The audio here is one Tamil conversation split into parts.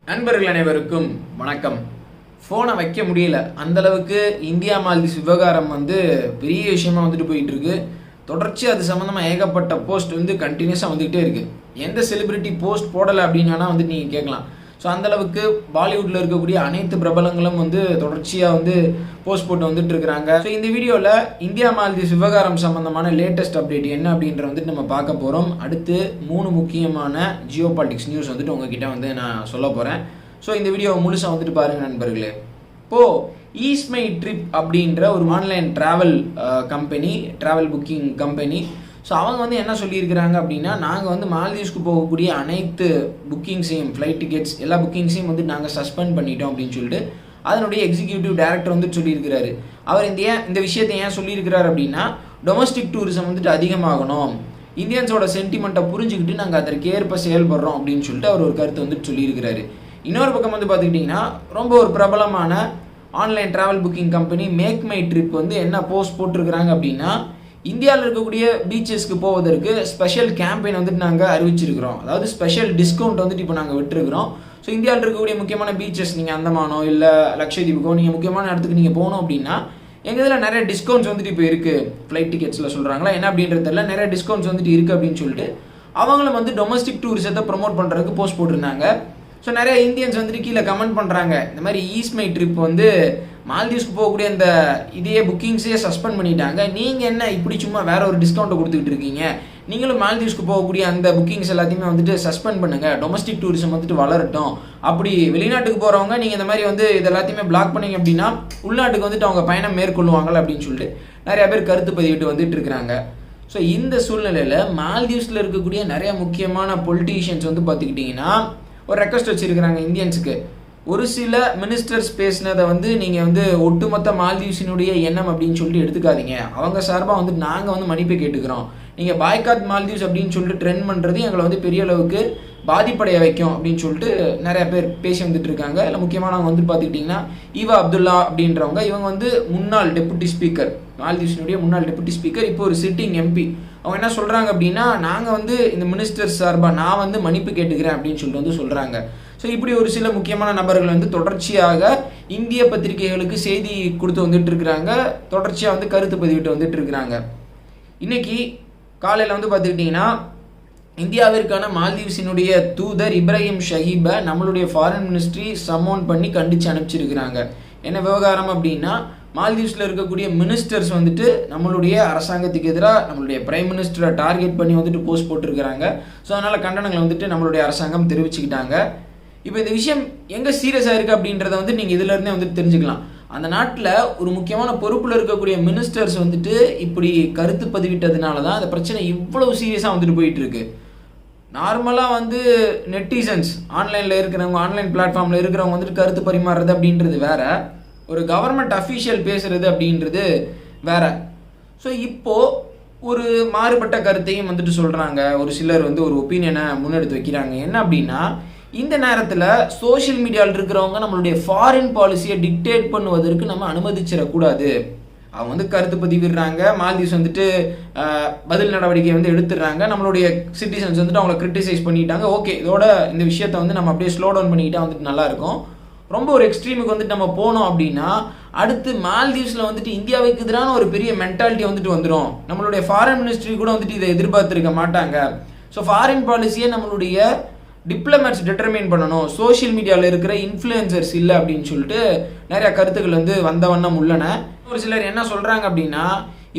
நண்பர்கள் அனைவருக்கும் வணக்கம். ஃபோனை வைக்க முடியல, அந்தளவுக்கு இந்தியா மால்தீவ்ஸ் விவகாரம் பெரிய விஷயமா போயிட்டு இருக்கு. தொடர்ச்சி அது சம்மந்தமாக ஏகப்பட்ட போஸ்ட் கண்டினியூஸாக வந்துக்கிட்டே இருக்குது. எந்த செலிபிரிட்டி போஸ்ட் போடலை அப்படின்னா நீங்கள் கேட்கலாம். ஸோ அந்தளவுக்கு பாலிவுட்டில் இருக்கக்கூடிய அனைத்து பிரபலங்களும் தொடர்ச்சியாக போஸ்ட் போட்டு வந்துட்டு இருக்கிறாங்க. ஸோ இந்த வீடியோவில் இந்தியா மால்தீவ்ஸ் விவகாரம் சம்மந்தமான லேட்டஸ்ட் அப்டேட் என்ன அப்படின்ற நம்ம பார்க்க போகிறோம். அடுத்து 3 முக்கியமான ஜியோ பாலிட்டிக்ஸ் நியூஸ் உங்ககிட்ட நான் சொல்ல போகிறேன். ஸோ இந்த வீடியோவை முழுசாக பாருங்கள் நண்பர்களே. இப்போது ஈஸ் மை ட்ரிப் அப்படின்ற ஒரு online travel booking company. So அவங்க என்ன சொல்லியிருக்கிறாங்க அப்படின்னா, நாங்கள் மால்தீவ்ஸ்க்கு போகக்கூடிய அனைத்து புக்கிங்ஸையும், ஃப்ளைட் டிக்கெட்ஸ் எல்லா புக்கிங்ஸையும் நாங்கள் சஸ்பெண்ட் பண்ணிட்டோம் அப்படின்னு சொல்லிட்டு அதனுடைய எக்ஸிக்யூட்டிவ் டைரக்டர் சொல்லியிருக்கிறாரு. அவர் இந்த விஷயத்தை ஏன் சொல்லியிருக்கிறார் அப்படின்னா, டொமஸ்டிக் டூரிசம் அதிகமாகணும், இந்தியன்ஸோட சென்டிமெண்ட்டை புரிஞ்சுக்கிட்டு நாங்கள் அதற்கேற்ப செயல்படுறோம் அப்படின்னு சொல்லிட்டு அவர் ஒரு கருத்தை சொல்லியிருக்கிறாரு. இன்னொரு பக்கம் பார்த்துக்கிட்டிங்கன்னா, ரொம்ப ஒரு பிரபலமான online travel booking company make my trip என்ன போஸ்ட் போட்டிருக்கிறாங்க அப்படின்னா, இந்தியாவில் இருக்கக்கூடிய பீச்சஸ்க்கு போவதற்கு ஸ்பெஷல் கேம்பெயின் நாங்கள் அறிவிச்சிருக்கிறோம். அதாவது ஸ்பெஷல் டிஸ்கவுண்ட் இப்போ நாங்கள் விட்டுருக்கிறோம். ஸோ இந்தியாவில் இருக்கக்கூடிய முக்கியமான பீச்சஸ், நீங்கள் அந்தமானோ இல்லை லட்சதீபுக்கோ நீங்கள் முக்கியமான இடத்துக்கு நீங்கள் போகணும் அப்படின்னா எங்கள் இதில் நிறைய டிஸ்கவுண்ட்ஸ் இப்போ இருக்குது. ஃப்ளைட் டிக்கெட்ஸில் சொல்கிறாங்களா என்ன அப்படின்றது தெரியல, நிறைய டிஸ்கவுண்ட்ஸ் இருக்குது அப்படின்னு சொல்லிட்டு அவங்களும் டொமஸ்டிக் டூரிசத்தை ப்ரொமோட் பண்ணுறதுக்கு போஸ்ட் போட்டிருந்தாங்க. ஸோ நிறைய இந்தியன்ஸ் கீழே கமெண்ட் பண்ணுறாங்க, இந்த மாதிரி ஈஸ் மை ட்ரிப் மால்தீவ்ஸ்க்கு போகக்கூடிய அந்த இதே புக்கிங்ஸே சஸ்பெண்ட் பண்ணிட்டாங்க, நீங்கள் என்ன இப்படி சும்மா வேற ஒரு டிஸ்கவுண்ட்டை கொடுத்துக்கிட்டு இருக்கீங்க, நீங்களும் மால்தீவ்ஸ்க்கு போகக்கூடிய அந்த புக்கிங்ஸ் எல்லாத்தையுமே சஸ்பெண்ட் பண்ணுங்கள், டொமஸ்டிக் டூரிசம் வளரட்டும், அப்படி வெளிநாட்டுக்கு போகிறவங்க நீங்கள் இந்த மாதிரி இது எல்லாத்தையுமே பிளாக் பண்ணீங்க அப்படின்னா உள்நாட்டுக்கு அவங்க பயணம் மேற்கொள்ளுவாங்க அப்படின்னு சொல்லிட்டு நிறைய பேர் கருத்து பதிவிட்டு வந்துட்டு இருக்கிறாங்க. ஸோ இந்த சூழ்நிலையில் மால்தீவ்ஸில் இருக்கக்கூடிய நிறைய முக்கியமான பொலிட்டீஷியன்ஸ் பார்த்துக்கிட்டிங்கன்னா ஒரு ரெக்வஸ்ட் வச்சுருக்கிறாங்க இந்தியன்ஸுக்கு. ஒரு சில மினிஸ்டர்ஸ் பேசினதை நீங்கள் ஒட்டுமொத்த மால்தீவ்ஸினுடைய எண்ணம் அப்படின்னு சொல்லிட்டு எடுத்துக்காதீங்க. அவங்க சார்பாக நாங்கள் மன்னிப்பு கேட்டுக்கிறோம். நீங்கள் பாய்காட் மால்தீவ்ஸ் அப்படின்னு சொல்லிட்டு ட்ரெண்ட் பண்ணுறது எங்களை பெரிய அளவுக்கு பாதிப்படைய வைக்கும் அப்படின்னு சொல்லிட்டு நிறைய பேர் பேசி வந்துட்டு இருக்காங்க. இல்லை முக்கியமானவங்க பார்த்துக்கிட்டிங்கன்னா ஈவா அப்துல்லா அப்படின்றவங்க, இவங்க முன்னாள் டெபுட்டி ஸ்பீக்கர், மால்தீவ்ஸினுடைய முன்னாள் டெபுட்டி ஸ்பீக்கர், இப்போ ஒரு சிட்டிங் எம்பி. அவங்க என்ன சொல்கிறாங்க அப்படின்னா, நாங்கள் இந்த மினிஸ்டர்ஸ் சார்பாக நான் மன்னிப்பு கேட்டுக்கிறேன் அப்படின்னு சொல்லிட்டு சொல்கிறாங்க. ஸோ இப்படி ஒரு சில முக்கியமான நபர்கள் தொடர்ச்சியாக இந்திய பத்திரிகைகளுக்கு செய்தி கொடுத்து வந்துட்டு இருக்கிறாங்க, தொடர்ச்சியாக கருத்து பதிவிட்டு வந்துட்டு இருக்கிறாங்க. இன்னைக்கு காலையில் பார்த்துக்கிட்டிங்கன்னா, இந்தியாவிற்கான மால்தீவ்ஸினுடைய தூதர் இப்ராஹிம் ஷஹீபை நம்மளுடைய ஃபாரின் மினிஸ்ட்ரி சம்மோன் பண்ணி கண்டித்து அனுப்பிச்சிருக்கிறாங்க. என்ன விவகாரம் அப்படின்னா, மால்தீவ்ஸில் இருக்கக்கூடிய மினிஸ்டர்ஸ் நம்மளுடைய அரசாங்கத்துக்கு எதிராக நம்மளுடைய பிரைம் மினிஸ்டரை டார்கெட் பண்ணி போஸ்ட் போட்டிருக்கிறாங்க. ஸோ அதனால் கண்டனங்களை நம்மளுடைய அரசாங்கம் தெரிவிச்சுக்கிட்டாங்க. இப்போ இந்த விஷயம் எங்கே சீரியஸாக இருக்குது அப்படின்றத நீங்கள் இதிலேருந்தே தெரிஞ்சுக்கலாம். அந்த நாட்டில் ஒரு முக்கியமான பொறுப்பில் இருக்கக்கூடிய மினிஸ்டர்ஸ் இப்படி கருத்து பதிவிட்டதுனால தான் அந்த பிரச்சனை இவ்வளவு சீரியஸாக போயிட்டு இருக்கு. நார்மலாக நெட்டிசன்ஸ் ஆன்லைனில் இருக்கிறவங்க, ஆன்லைன் பிளாட்ஃபார்மில் இருக்கிறவங்க கருத்து பரிமாறுறது அப்படின்றது வேற, ஒரு கவர்மெண்ட் அஃபீஷியல் பேசுறது அப்படின்றது வேற. ஸோ இப்போது ஒரு மாறுபட்ட கருத்தையும் சொல்கிறாங்க. ஒரு சிலர் ஒரு ஒப்பீனியனை முன்னெடுத்து வைக்கிறாங்க. என்ன அப்படின்னா, இந்த நேரத்தில் சோஷியல் மீடியாவில் இருக்கிறவங்க நம்மளுடைய ஃபாரின் பாலிசியை டிக்டேட் பண்ணுவதற்கு நம்ம அனுமதிச்சிடக்கூடாது. அவங்க கருத்து பதிவிடுறாங்க, மால்தீவ்ஸ் பதில் நடவடிக்கை எடுத்துடுறாங்க, நம்மளுடைய சிட்டிசன்ஸ் அவங்கள கிரிட்டிசைஸ் பண்ணிட்டாங்க. ஓகே, இதோட இந்த விஷயத்தை நம்ம அப்படியே ஸ்லோ டவுன் பண்ணிக்கிட்டா நல்லாயிருக்கும். ரொம்ப ஒரு எக்ஸ்ட்ரீமுக்கு நம்ம போனோம் அப்படின்னா அடுத்து மால்தீவ்ஸில் இந்தியாவுக்கு எதிரான ஒரு பெரிய மென்டாலிட்டி வந்துடும். நம்மளுடைய ஃபாரின் மினிஸ்ட்ரி கூட இதை எதிர்பார்த்துருக்க மாட்டாங்க. ஸோ ஃபாரின் பாலிசியை நம்மளுடைய டிப்ளமேட்ஸ் டிட்டர்மைன் பண்ணணும், சோஷியல் மீடியாவில் இருக்கிற இன்ஃப்ளூயன்சர்ஸ் இல்லை அப்படின்னு சொல்லிட்டு நிறையா கருத்துக்கள் வந்த வண்ணம் உள்ளன. ஒரு சிலர் என்ன சொல்கிறாங்க அப்படின்னா,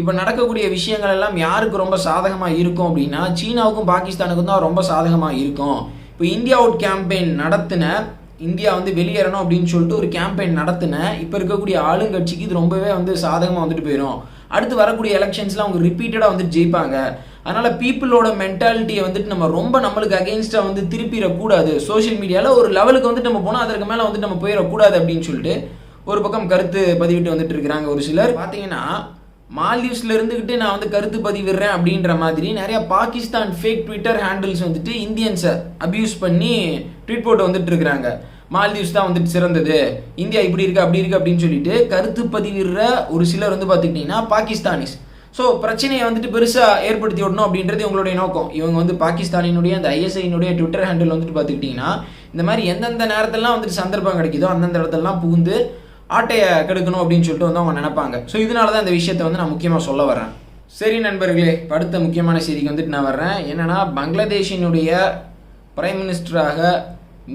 இப்போ நடக்கக்கூடிய விஷயங்கள் எல்லாம் யாருக்கு ரொம்ப சாதகமாக இருக்கும் அப்படின்னா, சீனாவுக்கும் பாகிஸ்தானுக்கும் தான் ரொம்ப சாதகமாக இருக்கும். இப்போ இந்தியா அவுட் கேம்பெயின் நடத்தின, இந்தியா வெளியேறணும் அப்படின்னு சொல்லிட்டு ஒரு கேம்பெயின் நடத்தின இப்போ இருக்கக்கூடிய ஆளுங்கட்சிக்கு இது ரொம்பவே சாதகமாக போயிடும். அடுத்து வரக்கூடிய எலெக்ஷன்ஸில் அவங்க ரிப்பீட்டடாக ஜெயிப்பாங்க. அதனால் பீப்புளோட மென்டாலிட்டியை நம்ம ரொம்ப நம்மளுக்கு அகெயின்ஸ்டாக திருப்பிடக்கூடாது. சோஷியல் மீடியாவில் ஒரு லெவலுக்கு நம்ம போனால் அதற்கு மேலே நம்ம போயிடக்கூடாது அப்படின்னு சொல்லிட்டு ஒரு பக்கம் கருத்து பதிவிட்டு இருக்கிறாங்க. ஒரு சிலர் பார்த்தீங்கன்னா, மால்தீவ்ஸில் இருந்துக்கிட்டு நான் கருத்து பதிவிடுறேன் அப்படின்ற மாதிரி நிறையா பாகிஸ்தான் ஃபேக் ட்விட்டர் ஹேண்டில்ஸ் இந்தியன்ஸை அப்யூஸ் பண்ணி ட்வீட் போட்டு இருக்கிறாங்க. மால்தீவ்ஸ் தான் சிறந்தது, இந்தியா இப்படி இருக்குது அப்படி இருக்குது அப்படின்னு சொல்லிட்டு கருத்து பதிவிடுற ஒரு சிலர் பார்த்துக்கிட்டிங்கன்னா பாகிஸ்தானிஸ். ஸோ பிரச்சனையை பெருசாக ஏற்படுத்தி விடணும் அப்படின்றது இவங்களுடைய நோக்கம். இவங்க பாகிஸ்தானினுடைய அந்த ஐஎஸ்ஐனுடைய ட்விட்டர் ஹேண்டில் பார்த்துக்கிட்டிங்கன்னா, இந்த மாதிரி எந்தெந்த நேரத்திலலாம் வந்துட்டு சந்தர்ப்பம் கிடைக்குதோ அந்தந்த இடத்துலலாம் புகுந்து ஆட்டையை கெடுக்கணும் அப்படின்னு சொல்லிட்டு வந்து அவங்க நினைப்பாங்க. ஸோ இதனால தான் இந்த விஷயத்தை வந்து நான் முக்கியமாக சொல்ல வரேன். சரி நண்பர்களே, அடுத்த முக்கியமான செய்திக்கு வந்துட்டு நான் வர்றேன். என்னென்னா, பங்களாதேஷினுடைய பிரைம் மினிஸ்டராக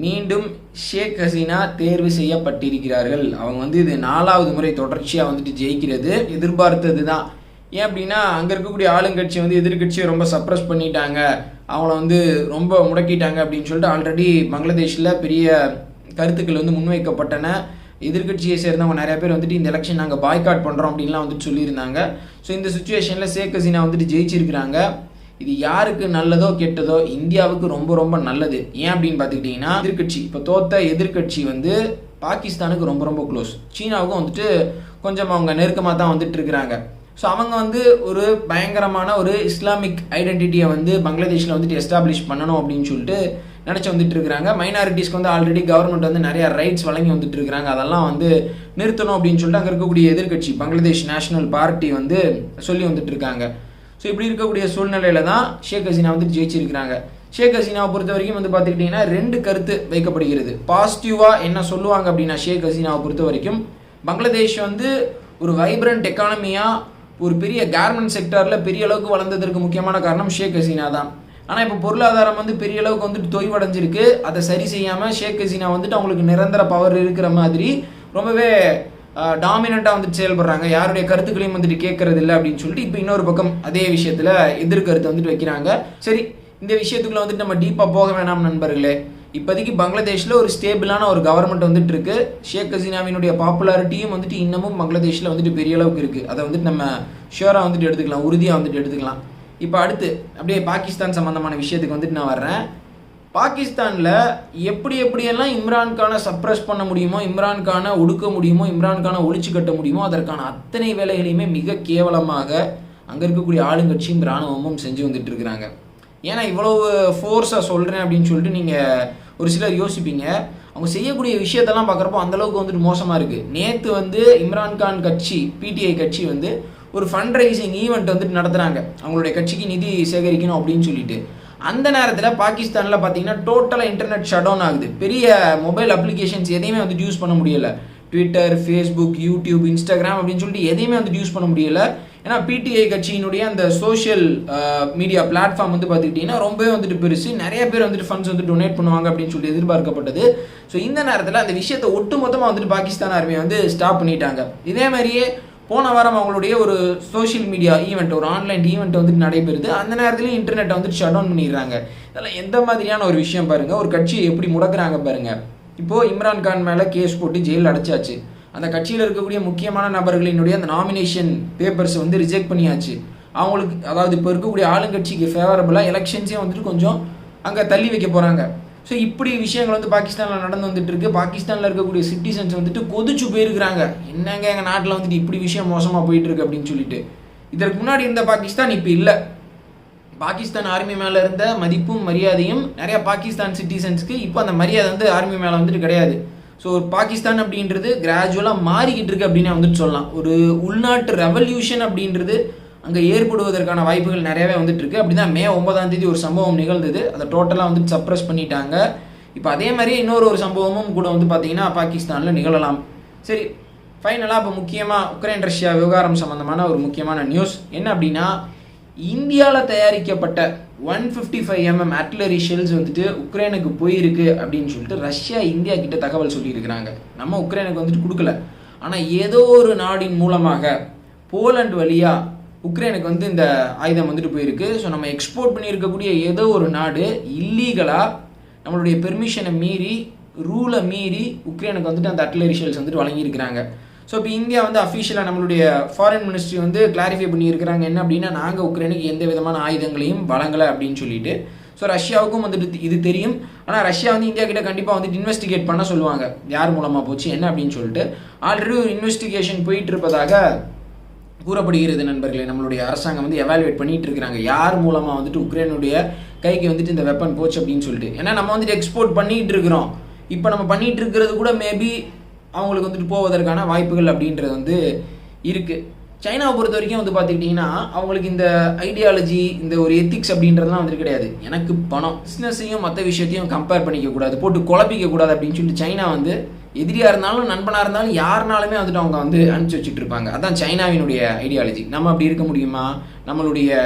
மீண்டும் ஷேக் ஹசீனா தேர்வு செய்யப்பட்டிருக்கிறார்கள். அவங்க வந்து இது 4வது முறை தொடர்ச்சியாக வந்துட்டு ஜெயிக்கிறது எதிர்பார்த்தது தான். ஏன் அப்படின்னா, அங்கே இருக்கக்கூடிய ஆளுங்கட்சி வந்து எதிர்கட்சியை ரொம்ப சப்ரஸ் பண்ணிட்டாங்க, அவங்கள வந்து ரொம்ப முடக்கிட்டாங்க அப்படின்னு சொல்லிட்டு ஆல்ரெடி பங்களாதேஷில் பெரிய கருத்துக்கள் வந்து முன்வைக்கப்பட்டன. எதிர்கட்சியை சேர்ந்தவங்க நிறைய பேர் வந்துட்டு இந்த எலெக்ஷன் நாங்கள் பாய்காட் பண்ணுறோம் அப்படின்லாம் வந்துட்டு சொல்லியிருந்தாங்க. ஸோ இந்த சுச்சுவேஷனில் ஷேக் ஹசீனா வந்துட்டு ஜெயிச்சிருக்கிறாங்க. இது யாருக்கு நல்லதோ கெட்டதோ இந்தியாவுக்கு ரொம்ப ரொம்ப நல்லது. ஏன் அப்படின்னு பார்த்துக்கிட்டிங்கன்னா, எதிர்கட்சி இப்போ தோத்த எதிர்கட்சி வந்து பாகிஸ்தானுக்கு ரொம்ப ரொம்ப க்ளோஸ், சீனாவுக்கும் வந்துட்டு கொஞ்சம் அவங்க நெருக்கமாக தான் வந்துட்டு இருக்கிறாங்க. ஸோ அவங்க வந்து ஒரு பயங்கரமான ஒரு இஸ்லாமிக் ஐடென்டிட்டியை வந்து பங்களாதேஷில் வந்துட்டு எஸ்டாப்ளிஷ் பண்ணணும் அப்படின்னு சொல்லிட்டு நினச்சி வந்துட்டு இருக்கிறாங்க. மைனாரிட்டிஸ்க்கு வந்து ஆல்ரெடி கவர்மெண்ட் வந்து நிறைய ரைட்ஸ் வழங்கி வந்துட்டு இருக்கிறாங்க, அதெல்லாம் வந்து நிறுத்தணும் அப்படின்னு சொல்லிட்டு அங்கே இருக்கக்கூடிய எதிர்கட்சி பங்களாதேஷ் நேஷனல் பார்ட்டி வந்து சொல்லி வந்துட்டு இருக்காங்க. ஸோ இப்படி இருக்கக்கூடிய சூழ்நிலையில தான் ஷேக் ஹசீனா வந்து ஜெயிச்சிருக்கிறாங்க. ஷேக் ஹசீனாவை பொறுத்த வரைக்கும் வந்து பார்த்துக்கிட்டிங்கன்னா 2 கருத்து வைக்கப்படுகிறது. பாசிட்டிவாக என்ன சொல்லுவாங்க அப்படின்னா, ஷேக் ஹசீனாவை பொறுத்த வரைக்கும் பங்களாதேஷ் வந்து ஒரு வைப்ரண்ட் எக்கானமியாக ஒரு பெரிய கார்மெண்ட் செக்டரில் பெரிய அளவுக்கு வளர்ந்ததற்கு முக்கியமான காரணம் ஷேக் ஹசீனா தான். ஆனால் இப்போ பொருளாதாரம் வந்து பெரிய அளவுக்கு வந்துட்டு தொய்வடைஞ்சிருக்கு. அதை சரி செய்யாமல் ஷேக் ஹசீனா வந்துட்டு அவங்களுக்கு நிரந்தர பவர் இருக்கிற மாதிரி ரொம்பவே டாமினண்ட்டாக வந்துட்டு செயல்படுறாங்க, யாருடைய கருத்துக்களையும் வந்துட்டு கேட்கறது இல்லை அப்படின்னு சொல்லிட்டு இப்போ இன்னொரு பக்கம் அதே விஷயத்தில் எதிர்கருத்து வந்துட்டு வைக்கிறாங்க. சரி, இந்த விஷயத்துக்குள்ள வந்துட்டு நம்ம டீப்பாக போக வேணாம் நண்பர்களே. இப்போதைக்கு பங்களாதேஷில் ஒரு ஸ்டேபிளான ஒரு கவர்மெண்ட் வந்துட்டு இருக்கு. ஷேக் ஹசீனாவினுடைய பாப்புலாரிட்டியும் வந்துட்டு இன்னமும் பங்களாதேஷில் வந்துட்டு பெரிய அளவுக்கு இருக்குது. அதை வந்துட்டு நம்ம ஷியோராக வந்துட்டு எடுத்துக்கலாம், உறுதியாக வந்துட்டு எடுத்துக்கலாம். இப்போ அடுத்து அப்படியே பாகிஸ்தான் சம்மந்தமான விஷயத்துக்கு வந்துட்டு நான் வர்றேன். பாகிஸ்தானில் எப்படியெல்லாம் இம்ரான்கானை சப்ரஸ் பண்ண முடியுமோ, இம்ரான்கானை ஒடுக்க முடியுமோ, இம்ரான்கானை ஒழிச்சு கட்ட முடியுமோ, அதற்கான அத்தனை வேலைகளையுமே மிக கேவலமாக அங்கே இருக்கக்கூடிய ஆளுங்கட்சியும் இராணுவமும் செஞ்சு வந்துட்டு இருக்கிறாங்க. ஏன்னா இவ்வளவு ஃபோர்ஸாக சொல்கிறேன் அப்படின்னு சொல்லிட்டு நீங்கள் ஒரு சிலர் யோசிப்பீங்க. அவங்க செய்யக்கூடிய விஷயத்தெல்லாம் பார்க்குறப்போ அந்தளவுக்கு வந்துட்டு மோசமாக இருக்குது. நேற்று வந்து இம்ரான்கான் கட்சி பிடிஐ கட்சி வந்து ஒரு ஃபண்ட் ரைசிங் ஈவெண்ட் வந்துட்டு நடத்துகிறாங்க, அவங்களுடைய கட்சிக்கு நிதி சேகரிக்கணும் அப்படின்னு சொல்லிட்டு. அந்த நேரத்தில் பாகிஸ்தானில் பார்த்தீங்கன்னா டோட்டலாக இன்டர்நெட் ஷட் டவுன் ஆகுது. பெரிய மொபைல் அப்ளிகேஷன்ஸ் எதையுமே வந்துட்டு யூஸ் பண்ண முடியலை. ட்விட்டர், ஃபேஸ்புக், யூடியூப், இன்ஸ்டாகிராம் அப்படின்னு சொல்லிட்டு எதையுமே வந்துட்டு யூஸ் பண்ண முடியலை. ஏன்னா பிடிஐ கட்சியினுடைய அந்த சோஷியல் மீடியா பிளாட்ஃபார்ம் வந்து பார்த்துக்கிட்டிங்கன்னா ரொம்பவே வந்துட்டு பெருசு, நிறைய பேர் வந்துட்டு ஃபண்ட்ஸ் வந்து டொனேட் பண்ணுவாங்க அப்படின்னு சொல்லி எதிர்பார்க்கப்பட்டது. ஸோ இந்த நேரத்தில் அந்த விஷயத்தை ஒட்டுமொத்தமாக வந்துட்டு பாகிஸ்தான் ஆர்மியை வந்து ஸ்டாப் பண்ணிட்டாங்க. இதே மாதிரியே போன வாரம் அவங்களுடைய ஒரு சோஷியல் மீடியா ஈவெண்ட், ஒரு ஆன்லைன் ஈவெண்ட் வந்துட்டு நடைபெறுது. அந்த நேரத்துலையும் இன்டர்நெட்டை வந்துட்டு ஷட் டவுன் பண்ணிடுறாங்க. இதெல்லாம் எந்த மாதிரியான ஒரு விஷயம் பாருங்கள், ஒரு கட்சியை எப்படி முடக்கிறாங்க பாருங்கள். இப்போது இம்ரான்கான் மேலே கேஸ் போட்டு ஜெயிலில் அடைச்சாச்சு. அந்த கட்சியில் இருக்கக்கூடிய முக்கியமான நபர்களினுடைய அந்த நாமினேஷன் பேப்பர்ஸ் வந்து ரிஜெக்ட் பண்ணியாச்சு. அவங்களுக்கு, அதாவது இப்போ இருக்கக்கூடிய ஆளுங்கட்சிக்கு ஃபேவரபுளாக எலெக்ஷன்ஸே வந்துட்டு கொஞ்சம் அங்கே தள்ளி வைக்க போகிறாங்க. ஸோ இப்படி விஷயங்கள் வந்து பாகிஸ்தானில் நடந்து வந்துட்டு இருக்கு. பாகிஸ்தானில் இருக்கக்கூடிய சிட்டிசன்ஸ் வந்துட்டு கொதிச்சு போயிருக்கிறாங்க, என்னங்க எங்கள் நாட்டில் வந்துட்டு இப்படி விஷயம் மோசமாக போயிட்டு இருக்கு அப்படின்னு சொல்லிட்டு. இதற்கு முன்னாடி இருந்த பாகிஸ்தான் இப்போ இல்லை. பாகிஸ்தான் ஆர்மி மேலே இருந்த மதிப்பும் மரியாதையும் நிறையா பாகிஸ்தான் சிட்டிசன்ஸ்க்கு இப்போ அந்த மரியாதை வந்து ஆர்மி மேலே வந்துட்டு கிடையாது. ஸோ பாகிஸ்தான் அப்படின்றது கிராஜுவலாக மாறிக்கிட்டு இருக்கு அப்படின்னு வந்துட்டு சொல்லலாம். ஒரு உள்நாட்டு ரெவல்யூஷன் அப்படின்றது அங்கே ஏற்படுவதற்கான வாய்ப்புகள் நிறையவே வந்துட்டு இருக்கு. அப்படி தான் மே 9ஆம் தேதி ஒரு சம்பவம் நிகழ்ந்தது, அதை டோட்டலாக வந்துட்டு சப்ரஸ் பண்ணிட்டாங்க. இப்போ அதே மாதிரி இன்னொரு சம்பவமும் கூட வந்து பார்த்தீங்கன்னா பாகிஸ்தானில் நிகழலாம். சரி, ஃபைனலாக இப்போ முக்கியமாக உக்ரைன் ரஷ்யா விவகாரம் சம்மந்தமான ஒரு முக்கியமான நியூஸ் என்ன அப்படின்னா, இந்தியாவில் தயாரிக்கப்பட்ட 155mm ஆர்ட்டிலரி ஷெல்ஸ் வந்துட்டு உக்ரைனுக்கு போயிருக்கு அப்படின்னு சொல்லிட்டு ரஷ்யா இந்தியா கிட்ட தகவல் சொல்லியிருக்கிறாங்க. நம்ம உக்ரைனுக்கு வந்துட்டு கொடுக்கல, ஆனால் ஏதோ ஒரு நாடின் மூலமாக போலண்ட் வழியாக உக்ரைனுக்கு வந்து இந்த ஆயுதம் வந்துட்டு போயிருக்கு. ஸோ நம்ம எக்ஸ்போர்ட் பண்ணியிருக்கக்கூடிய ஏதோ ஒரு நாடு இல்லீகலாக நம்மளுடைய பெர்மிஷனை மீறி, ரூலை மீறி உக்ரைனுக்கு வந்துட்டு அந்த ஆர்ட்டிலரி ஷெல்ஸ் வந்துட்டு வழங்கியிருக்கிறாங்க. ஸோ இப்போ இந்தியா வந்து அஃபிஷியலாக நம்மளுடைய ஃபாரின் மினிஸ்ட்ரி வந்து கிளாரிஃபை பண்ணியிருக்கிறாங்க என்ன அப்படின்னா, நாங்கள் உக்ரைனுக்கு எந்த விதமான ஆயுதங்களையும் வழங்கலை அப்படின்னு சொல்லிட்டு. ஸோ ரஷ்யாவுக்கும் வந்துட்டு இது தெரியும். ஆனால் ரஷ்யா வந்து இந்தியா கிட்ட கண்டிப்பாக வந்துட்டு இன்வெஸ்டிகேட் பண்ண சொல்லுவாங்க, யார் மூலமாக போச்சு என்ன அப்படின்னு சொல்லிட்டு. ஆல்ரெடி ஒரு இன்வெஸ்டிகேஷன் போயிட்டு இருப்பதாக கூறப்படுகிறது நண்பர்களே. நம்மளுடைய அரசாங்கம் வந்து எவாலுவேட் பண்ணிட்டு இருக்கிறாங்க, யார் மூலமாக வந்துட்டு உக்ரைனுடைய கைக்கு வந்துட்டு இந்த வெப்பன் போச்சு அப்படின்னு சொல்லிட்டு. ஏன்னா நம்ம வந்துட்டு எக்ஸ்போர்ட் பண்ணிகிட்டு இருக்கிறோம், இப்போ நம்ம பண்ணிகிட்டு இருக்கிறது கூட மேபி அவங்களுக்கு வந்துட்டு போவதற்கான வாய்ப்புகள் அப்படின்றது வந்து இருக்குது. சைனாவை பொறுத்த வரைக்கும் வந்து பார்த்துக்கிட்டிங்கன்னா அவங்களுக்கு இந்த ஐடியாலஜி இந்த ஒரு எத்திக்ஸ் அப்படின்றதுலாம் வந்துட்டு கிடையாது. எனக்கு பணம், பிஸ்னஸையும் மற்ற விஷயத்தையும் கம்பேர் பண்ணிக்க கூடாது, போட்டு குழப்பிக்க கூடாது அப்படின்னு சொல்லிட்டு சைனா வந்து எதிரியாக இருந்தாலும் நண்பனாக இருந்தாலும் யாருனாலுமே வந்துட்டு அவங்க வந்து அனுப்பிச்சி வச்சுட்டு இருப்பாங்க. அதான் சைனாவினுடைய ஐடியாலஜி. நம்ம அப்படி இருக்க முடியுமா? நம்மளுடைய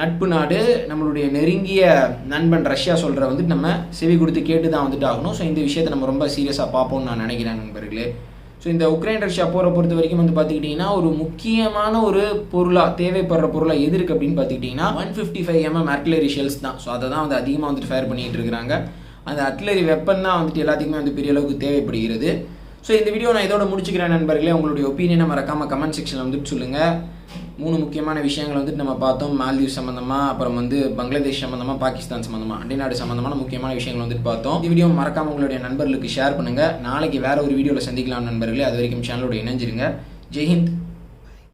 நட்பு நாடு, நம்மளுடைய நெருங்கிய நண்பன் ரஷ்யா சொல்கிற வந்துட்டு நம்ம செவி கொடுத்து கேட்டு தான் வந்துட்டு ஆகணும். ஸோ இந்த விஷயத்தை நம்ம ரொம்ப சீரியஸாக பார்ப்போம்னு நான் நினைக்கிறேன் நண்பர்களே. ஸோ இந்த உக்ரைன் ரஷ்யா போரை பொறுத்த வரைக்கும் வந்து பார்த்துக்கிட்டிங்கன்னா ஒரு முக்கியமான ஒரு பொருளாக தேவைப்படுற பொருளாக எது இருக்குது அப்படின்னு பார்த்துக்கிட்டிங்கன்னா 155 mm ஆர்ட்டிலரி ஷெல்ஸ் தான். ஸோ அதை தான் வந்து அதிகமாக வந்துட்டு ஃபயர் பண்ணிகிட்டு இருக்கிறாங்க. அந்த ஆர்ட்டிலரி வெப்பன் தான் வந்துட்டு எல்லாத்துக்குமே வந்து பெரிய அளவுக்கு தேவைப்படுகிறது. ஸோ இந்த வீடியோ நான் இதோட முடிச்சுக்கிறேன் நண்பர்களே. உங்களுடைய ஒப்பீனியனை மறக்காமல் கமெண்ட் செக்ஷனில் வந்துட்டு சொல்லுங்கள். 3 முக்கியமான விஷயங்கள் வந்துட்டு நம்ம பார்த்தோம். மால்தீவ்ஸ் சம்மந்தமாக, அப்புறம் வந்து பங்களாதேஷ் சம்மந்தமாக, பாகிஸ்தான் சம்மந்தமாக, அண்டை நாடு சம்மந்தமான முக்கியமான விஷயங்கள் வந்துட்டு பார்த்தோம். இந்த வீடியோ மறக்காமல் உங்களுடைய நண்பர்களுக்கு ஷேர் பண்ணுங்கள். நாளைக்கு வேறு ஒரு வீடியோவில் சந்திக்கலாம் நண்பர்களே. அது வரைக்கும் சேனலோட இணைஞ்சிருங்க. ஜெய்ஹிந்த்.